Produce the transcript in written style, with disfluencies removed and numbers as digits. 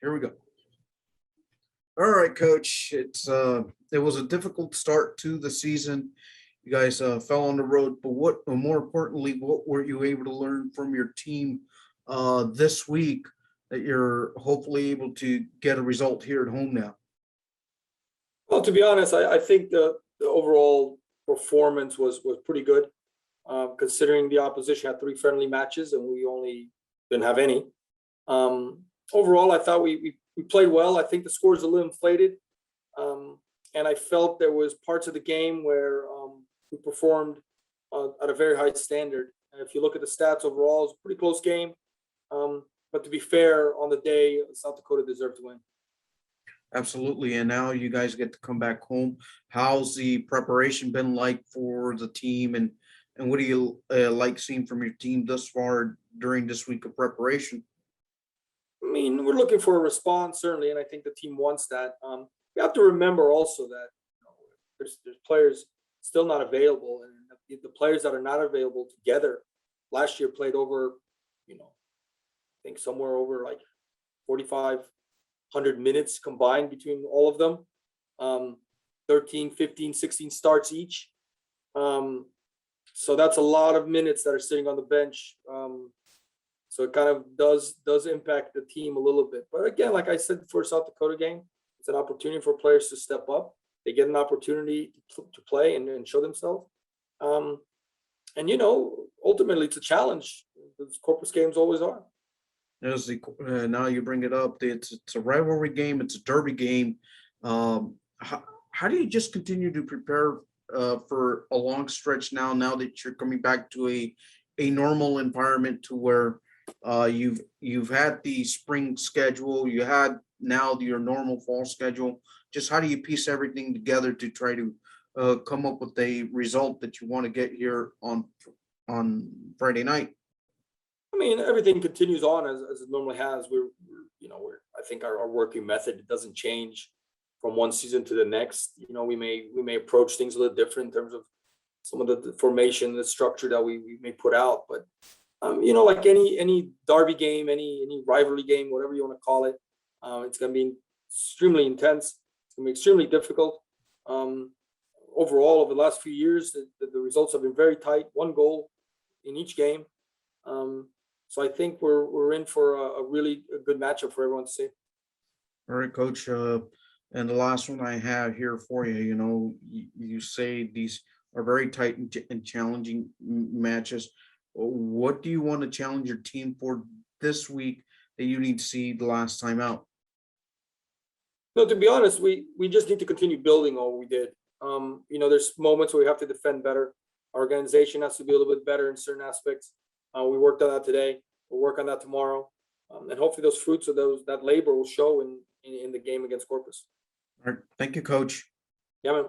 Here we go. All right, Coach. It was a difficult start to the season. You guys fell on the road, but more importantly, what were you able to learn from your team this week that you're hopefully able to get a result here at home now? Well, to be honest, I think the overall performance was pretty good, considering the opposition had 3 friendly matches and we only didn't have any. Overall, I thought we played well. I think the score is a little inflated, and I felt there was parts of the game where we performed at a very high standard. And if you look at the stats overall, it's a pretty close game. But to be fair, on the day, South Dakota deserved to win. Absolutely. And now you guys get to come back home. How's the preparation been like for the team? And what do you like seeing from your team thus far during this week of preparation? I mean, we're looking for a response, certainly, and I think the team wants that. We have to remember also that there's players still not available, and the players that are not available together last year played over, I think somewhere over like 4,500 minutes combined between all of them, 13, 15, 16 starts each. So that's a lot of minutes that are sitting on the bench. So it kind of does impact the team a little bit. But again, like I said, for South Dakota game, it's an opportunity for players to step up. They get an opportunity to play and show themselves. And ultimately it's a challenge. Those Corpus games always are. Now you bring it up. It's a rivalry game. It's a derby game. How do you just continue to prepare for a long stretch now that you're coming back to a normal environment to where you've had the spring schedule, you had now your normal fall schedule? Just how do you piece everything together to try to come up with a result that you want to get here on Friday night? I mean, everything continues on as it normally has. I think our working method doesn't change from one season to the next. We may approach things a little different in terms of some of the formation, the structure that we may put out. But like any derby game, any rivalry game, whatever you want to call it, it's going to be extremely intense. It's going to be extremely difficult. Overall, over the last few years, the results have been very tight. 1 goal in each game. So I think we're in for a really good matchup for everyone to see. All right, Coach. And the last one I have here for you, you say these are very tight and challenging matches. What do you want to challenge your team for this week that you need to see the last time out? No, to be honest, we just need to continue building on what we did. There's moments where we have to defend better. Our organization has to be a little bit better in certain aspects. We worked on that today. We'll work on that tomorrow. And hopefully those fruits of that labor will show in the game against Corpus. All right. Thank you, Coach. Yeah, man.